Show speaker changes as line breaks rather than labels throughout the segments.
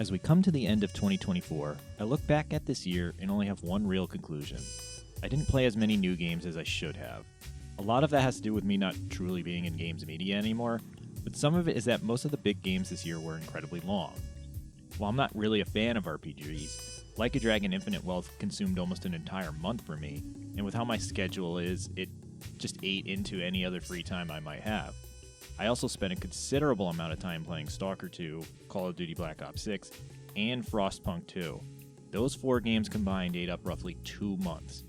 As we come to the end of 2024, I look back at this year and only have one real conclusion. I didn't play as many new games as I should have. A lot of that has to do with me not truly being in games media anymore, but some of it is that most of the big games this year were incredibly long. While I'm not really a fan of RPGs, Like a Dragon Infinite Wealth consumed almost an entire month for me, and with how my schedule is, it just ate into any other free time I might have. I also spent a considerable amount of time playing Stalker 2, Call of Duty Black Ops 6, and Frostpunk 2. Those 4 games combined ate up roughly 2 months.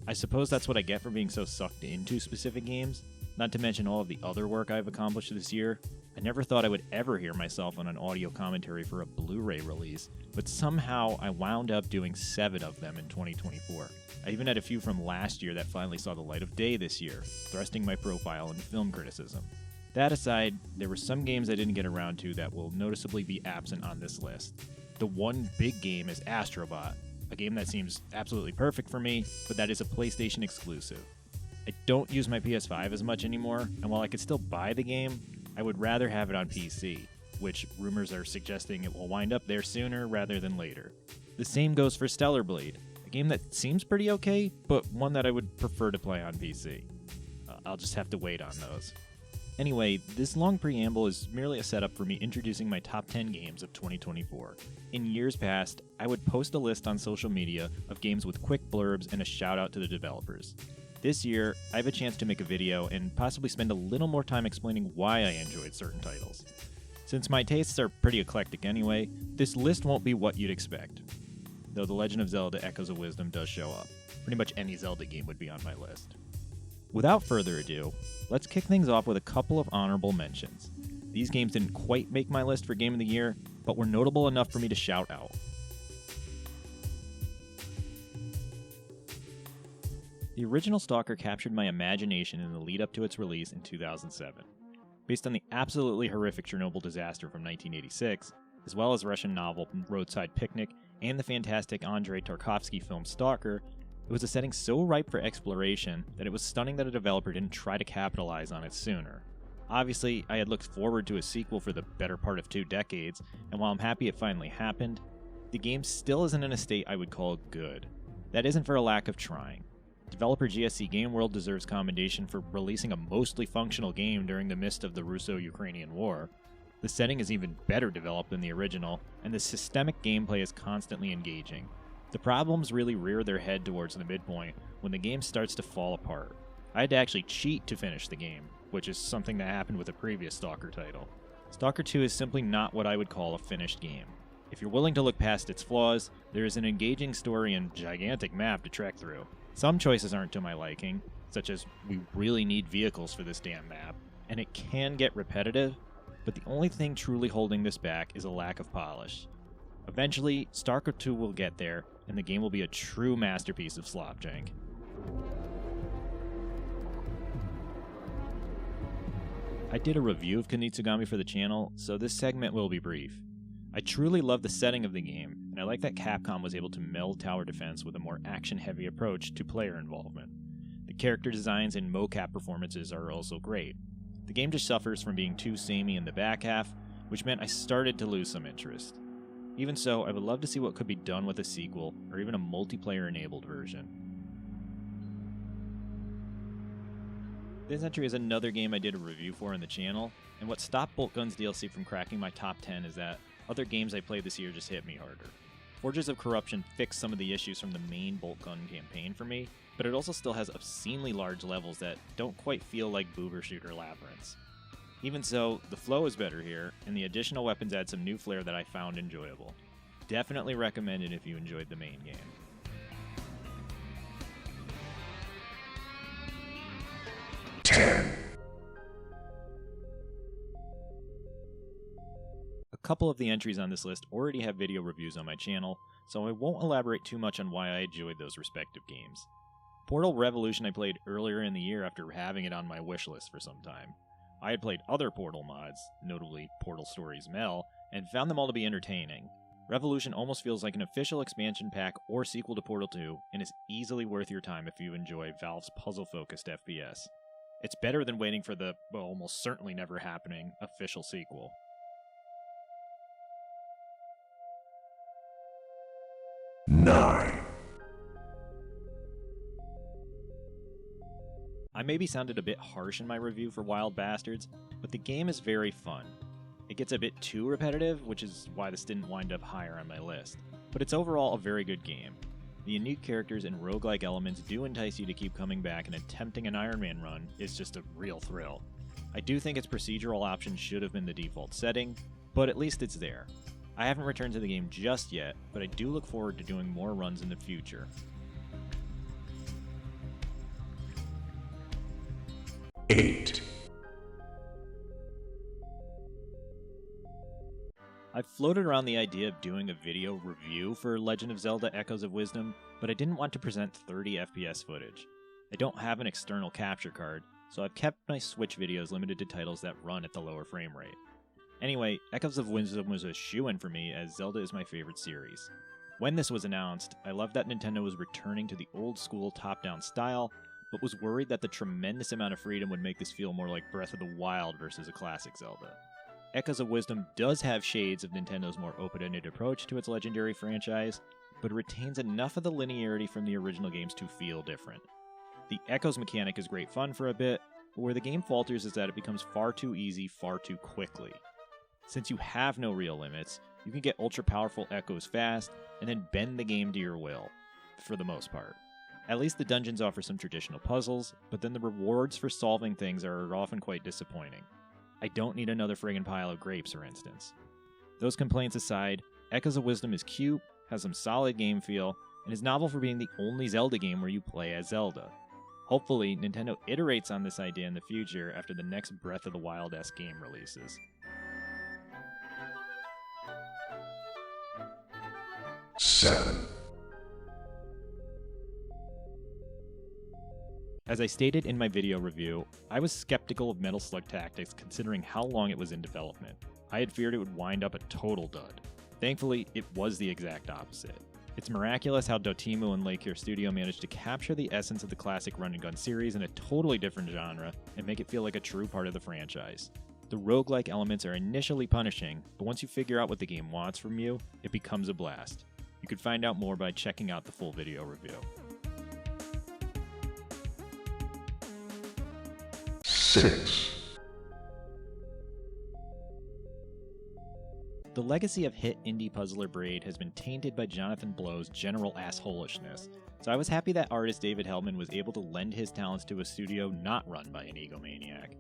I suppose that's what I get for being so sucked into specific games, not to mention all of the other work I've accomplished this year. I never thought I would ever hear myself on an audio commentary for a Blu-ray release, but somehow I wound up doing 7 of them in 2024. I even had a few from last year that finally saw the light of day this year, thrusting my profile into film criticism. That aside, there were some games I didn't get around to that will noticeably be absent on this list. The one big game is Astrobot, a game that seems absolutely perfect for me, but that is a PlayStation exclusive. I don't use my PS5 as much anymore, and while I could still buy the game, I would rather have it on PC, which rumors are suggesting it will wind up there sooner rather than later. The same goes for Stellar Blade, a game that seems pretty okay, but one that I would prefer to play on PC. I'll just have to wait on those. Anyway, this long preamble is merely a setup for me introducing my top 10 games of 2024. In years past, I would post a list on social media of games with quick blurbs and a shout out to the developers. This year, I have a chance to make a video and possibly spend a little more time explaining why I enjoyed certain titles. Since my tastes are pretty eclectic anyway, this list won't be what you'd expect. Though The Legend of Zelda Echoes of Wisdom does show up. Pretty much any Zelda game would be on my list. Without further ado, let's kick things off with a couple of honorable mentions. These games didn't quite make my list for Game of the Year, but were notable enough for me to shout out. The original Stalker captured my imagination in the lead up to its release in 2007. Based on the absolutely horrific Chernobyl disaster from 1986, as well as Russian novel Roadside Picnic and the fantastic Andrei Tarkovsky film Stalker, it was a setting so ripe for exploration that it was stunning that a developer didn't try to capitalize on it sooner. Obviously, I had looked forward to a sequel for the better part of 2 decades, and while I'm happy it finally happened, the game still isn't in a state I would call good. That isn't for a lack of trying. Developer GSC Game World deserves commendation for releasing a mostly functional game during the midst of the Russo-Ukrainian War. The setting is even better developed than the original, and the systemic gameplay is constantly engaging. The problems really rear their head towards the midpoint when the game starts to fall apart. I had to actually cheat to finish the game, which is something that happened with a previous Stalker title. Stalker 2 is simply not what I would call a finished game. If you're willing to look past its flaws, there is an engaging story and gigantic map to trek through. Some choices aren't to my liking, such as we really need vehicles for this damn map, and it can get repetitive, but the only thing truly holding this back is a lack of polish. Eventually, Stalker 2 will get there, and the game will be a true masterpiece of slopjank. I did a review of Kugami for the channel, so this segment will be brief. I truly love the setting of the game, and I like that Capcom was able to meld tower defense with a more action-heavy approach to player involvement. The character designs and mocap performances are also great. The game just suffers from being too samey in the back half, which meant I started to lose some interest. Even so, I would love to see what could be done with a sequel, or even a multiplayer-enabled version. This entry is another game I did a review for on the channel, and what stopped Boltguns DLC from cracking my top 10 is that other games I played this year just hit me harder. Forges of Corruption fixed some of the issues from the main Boltgun campaign for me, but it also still has obscenely large levels that don't quite feel like boober shooter labyrinths. Even so, the flow is better here, and the additional weapons add some new flair that I found enjoyable. Definitely recommend it if you enjoyed the main game. A couple of the entries on this list already have video reviews on my channel, so I won't elaborate too much on why I enjoyed those respective games. Portal Revolution I played earlier in the year after having it on my wishlist for some time. I had played other Portal mods, notably Portal Stories Mel, and found them all to be entertaining. Revolution almost feels like an official expansion pack or sequel to Portal 2, and is easily worth your time if you enjoy Valve's puzzle-focused FPS. It's better than waiting for the, well, almost certainly never happening, official sequel.
9.
I maybe sounded a bit harsh in my review for Wild Bastards, but the game is very fun. It gets a bit too repetitive, which is why this didn't wind up higher on my list, but it's overall a very good game. The unique characters and roguelike elements do entice you to keep coming back, and attempting an Iron Man run is just a real thrill. I do think its procedural option should have been the default setting, but at least it's there. I haven't returned to the game just yet, but I do look forward to doing more runs in the future.
8.
I've floated around the idea of doing a video review for Legend of Zelda Echoes of Wisdom, but I didn't want to present 30 FPS footage. I don't have an external capture card, so I've kept my Switch videos limited to titles that run at the lower frame rate. Anyway, Echoes of Wisdom was a shoo-in for me, as Zelda is my favorite series. When this was announced, I loved that Nintendo was returning to the old-school top-down style, but was worried that the tremendous amount of freedom would make this feel more like Breath of the Wild versus a classic Zelda. Echoes of Wisdom does have shades of Nintendo's more open-ended approach to its legendary franchise, but retains enough of the linearity from the original games to feel different. The Echoes mechanic is great fun for a bit, but where the game falters is that it becomes far too easy far too quickly. Since you have no real limits, you can get ultra-powerful echoes fast, and then bend the game to your will, for the most part. At least the dungeons offer some traditional puzzles, but then the rewards for solving things are often quite disappointing. I don't need another friggin' pile of grapes, for instance. Those complaints aside, Echoes of Wisdom is cute, has some solid game feel, and is novel for being the only Zelda game where you play as Zelda. Hopefully, Nintendo iterates on this idea in the future after the next Breath of the Wild-esque game releases.
7.
As I stated in my video review, I was skeptical of Metal Slug Tactics considering how long it was in development. I had feared it would wind up a total dud. Thankfully, it was the exact opposite. It's miraculous how Dotemu and Lake Here Studio managed to capture the essence of the classic run-and-gun series in a totally different genre and make it feel like a true part of the franchise. The roguelike elements are initially punishing, but once you figure out what the game wants from you, it becomes a blast. You could find out more by checking out the full video review.
6.
The legacy of hit indie puzzler Braid has been tainted by Jonathan Blow's general assholishness, so I was happy that artist David Hellman was able to lend his talents to a studio not run by an egomaniac.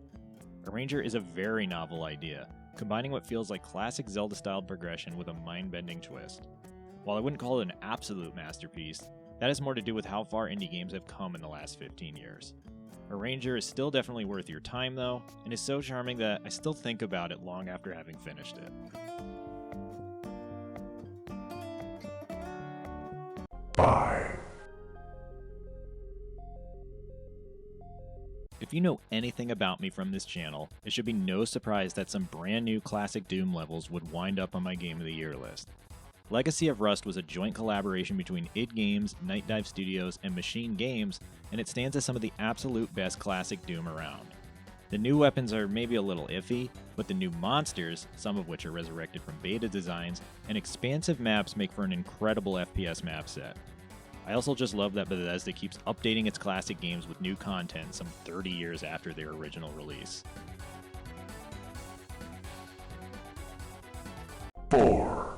Arranger is a very novel idea, combining what feels like classic Zelda-styled progression with a mind-bending twist. While I wouldn't call it an absolute masterpiece, that has more to do with how far indie games have come in the last 15 years. Arranger is still definitely worth your time though, and is so charming that I still think about it long after having finished it.
5.
If you know anything about me from this channel, it should be no surprise that some brand new classic Doom levels would wind up on my Game of the Year list. Legacy of Rust was a joint collaboration between id Games, Night Dive Studios, and Machine Games, and it stands as some of the absolute best classic Doom around. The new weapons are maybe a little iffy, but the new monsters, some of which are resurrected from beta designs, and expansive maps make for an incredible FPS map set. I also just love that Bethesda keeps updating its classic games with new content some 30 years after their original release.
4.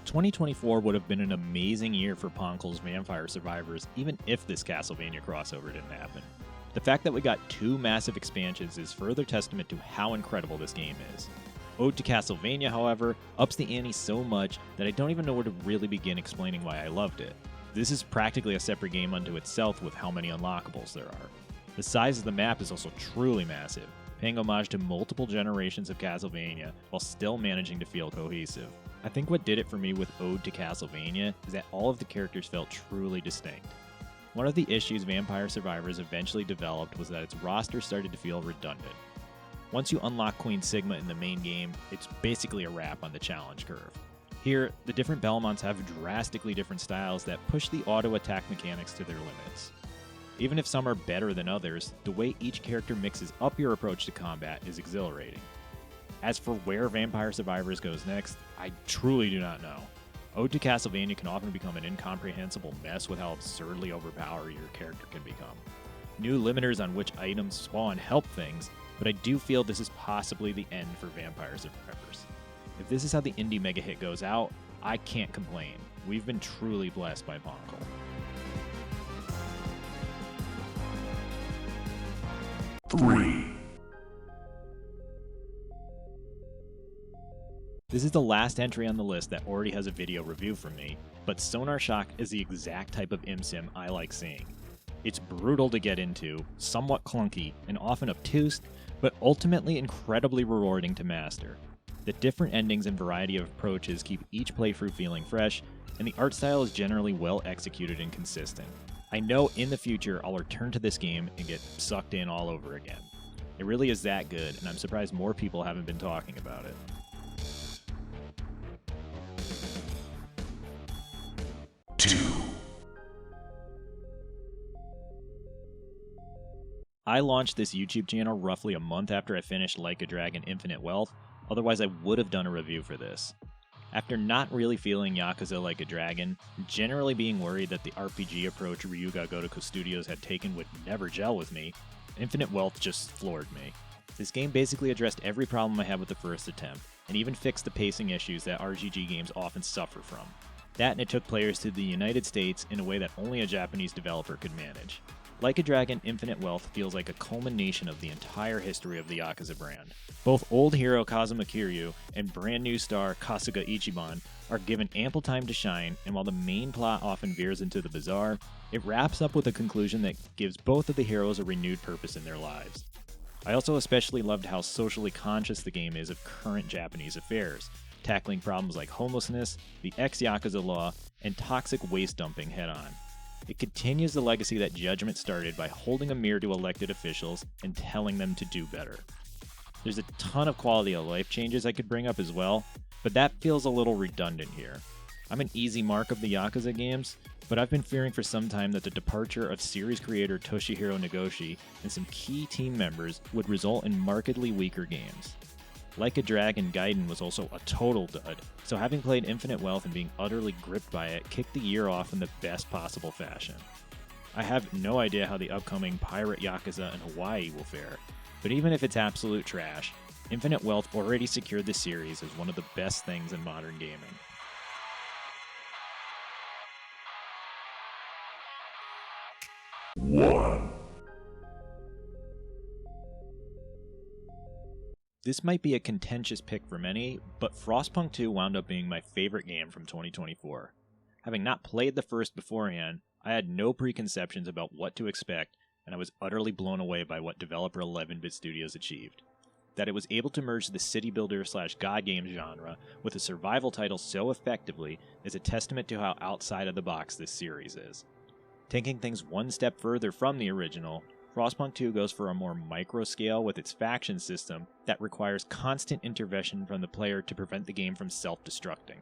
2024 would have been an amazing year for Ponkel's Vampire Survivors, even if this Castlevania crossover didn't happen. The fact that we got 2 massive expansions is further testament to how incredible this game is. Ode to Castlevania, however, ups the ante so much that I don't even know where to really begin explaining why I loved it. This is practically a separate game unto itself with how many unlockables there are. The size of the map is also truly massive, paying homage to multiple generations of Castlevania while still managing to feel cohesive. I think what did it for me with Ode to Castlevania is that all of the characters felt truly distinct. One of the issues Vampire Survivors eventually developed was that its roster started to feel redundant. Once you unlock Queen Sigma in the main game, it's basically a wrap on the challenge curve. Here, the different Belmonts have drastically different styles that push the auto-attack mechanics to their limits. Even if some are better than others, the way each character mixes up your approach to combat is exhilarating. As for where Vampire Survivors goes next, I truly do not know. Ode to Castlevania can often become an incomprehensible mess with how absurdly overpowered your character can become. New limiters on which items spawn help things, but I do feel this is possibly the end for Vampire Survivors. If this is how the indie mega hit goes out, I can't complain. We've been truly blessed by Poncle.
Three.
This is the last entry on the list that already has a video review from me, but Sonarshock is the exact type of imsim I like seeing. It's brutal to get into, somewhat clunky, and often obtuse, but ultimately incredibly rewarding to master. The different endings and variety of approaches keep each playthrough feeling fresh, and the art style is generally well executed and consistent. I know in the future I'll return to this game and get sucked in all over again. It really is that good, and I'm surprised more people haven't been talking about it.
Two.
I launched this YouTube channel roughly a month after I finished Like a Dragon Infinite Wealth, otherwise I would have done a review for this. After not really feeling Yakuza Like a Dragon, and generally being worried that the RPG approach Ryuga Gotoku Studios had taken would never gel with me, Infinite Wealth just floored me. This game basically addressed every problem I had with the first attempt, and even fixed the pacing issues that RPG games often suffer from. That, and it took players to the United States in a way that only a Japanese developer could manage. Like a Dragon Infinite Wealth feels like a culmination of the entire history of the Yakuza brand. Both old hero Kazuma Kiryu and brand new star Kasuga Ichiban are given ample time to shine, and while the main plot often veers into the bizarre, it wraps up with a conclusion that gives both of the heroes a renewed purpose in their lives. I also especially loved how socially conscious the game is of current Japanese affairs, tackling problems like homelessness, the ex-Yakuza law, and toxic waste dumping head-on. It continues the legacy that Judgment started by holding a mirror to elected officials and telling them to do better. There's a ton of quality of life changes I could bring up as well, but that feels a little redundant here. I'm an easy mark of the Yakuza games, but I've been fearing for some time that the departure of series creator Toshihiro Nagoshi and some key team members would result in markedly weaker games. Like a Dragon Gaiden was also a total dud, so having played Infinite Wealth and being utterly gripped by it kicked the year off in the best possible fashion. I have no idea how the upcoming Pirate Yakuza in Hawaii will fare, but even if it's absolute trash, Infinite Wealth already secured the series as one of the best things in modern gaming.
One.
This might be a contentious pick for many, but Frostpunk 2 wound up being my favorite game from 2024. Having not played the first beforehand, I had no preconceptions about what to expect, and I was utterly blown away by what developer 11-Bit Studios achieved. That it was able to merge the city builder / god game genre with a survival title so effectively is a testament to how outside of the box this series is. Taking things one step further from the original, Frostpunk 2 goes for a more micro scale with its faction system that requires constant intervention from the player to prevent the game from self-destructing.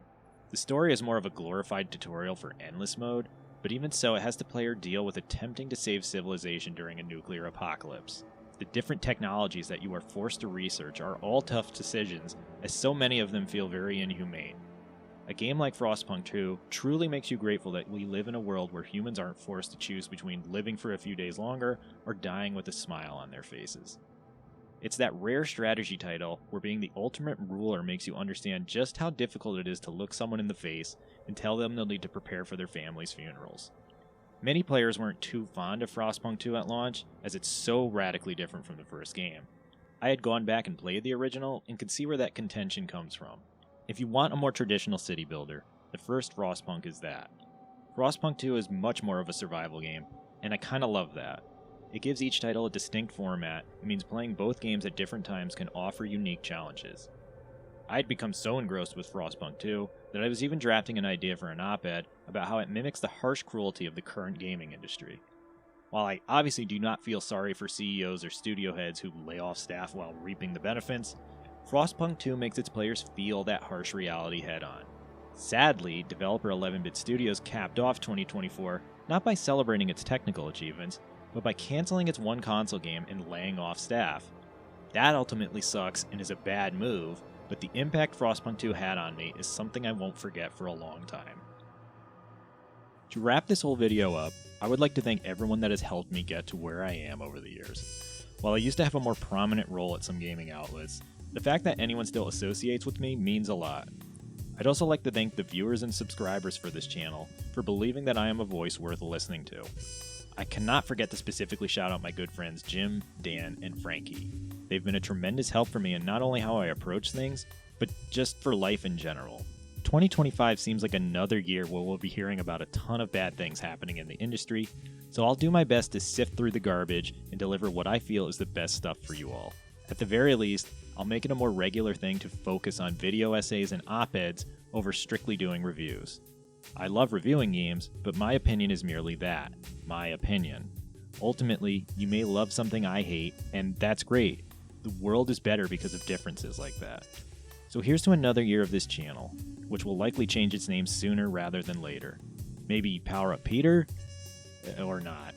The story is more of a glorified tutorial for Endless Mode, but even so it has the player deal with attempting to save civilization during a nuclear apocalypse. The different technologies that you are forced to research are all tough decisions, as so many of them feel very inhumane. A game like Frostpunk 2 truly makes you grateful that we live in a world where humans aren't forced to choose between living for a few days longer or dying with a smile on their faces. It's that rare strategy title where being the ultimate ruler makes you understand just how difficult it is to look someone in the face and tell them they'll need to prepare for their family's funerals. Many players weren't too fond of Frostpunk 2 at launch, as it's so radically different from the first game. I had gone back and played the original and could see where that contention comes from. If you want a more traditional city builder, the first Frostpunk is that. Frostpunk 2 is much more of a survival game, and I kinda love that. It gives each title a distinct format, and means playing both games at different times can offer unique challenges. I had become so engrossed with Frostpunk 2 that I was even drafting an idea for an op-ed about how it mimics the harsh cruelty of the current gaming industry. While I obviously do not feel sorry for CEOs or studio heads who lay off staff while reaping the benefits, Frostpunk 2 makes its players feel that harsh reality head-on. Sadly, developer 11-Bit Studios capped off 2024 not by celebrating its technical achievements, but by canceling its one console game and laying off staff. That ultimately sucks and is a bad move, but the impact Frostpunk 2 had on me is something I won't forget for a long time. To wrap this whole video up, I would like to thank everyone that has helped me get to where I am over the years. While I used to have a more prominent role at some gaming outlets, the fact that anyone still associates with me means a lot. I'd also like to thank the viewers and subscribers for this channel for believing that I am a voice worth listening to. I cannot forget to specifically shout out my good friends Jim, Dan, and Frankie. They've been a tremendous help for me in not only how I approach things, but just for life in general. 2025 seems like another year where we'll be hearing about a ton of bad things happening in the industry, so I'll do my best to sift through the garbage and deliver what I feel is the best stuff for you all. At the very least, I'll make it a more regular thing to focus on video essays and op-eds over strictly doing reviews. I love reviewing games, but my opinion is merely that, my opinion. Ultimately, you may love something I hate, and that's great. The world is better because of differences like that. So here's to another year of this channel, which will likely change its name sooner rather than later. Maybe Power Up Peter? Or not.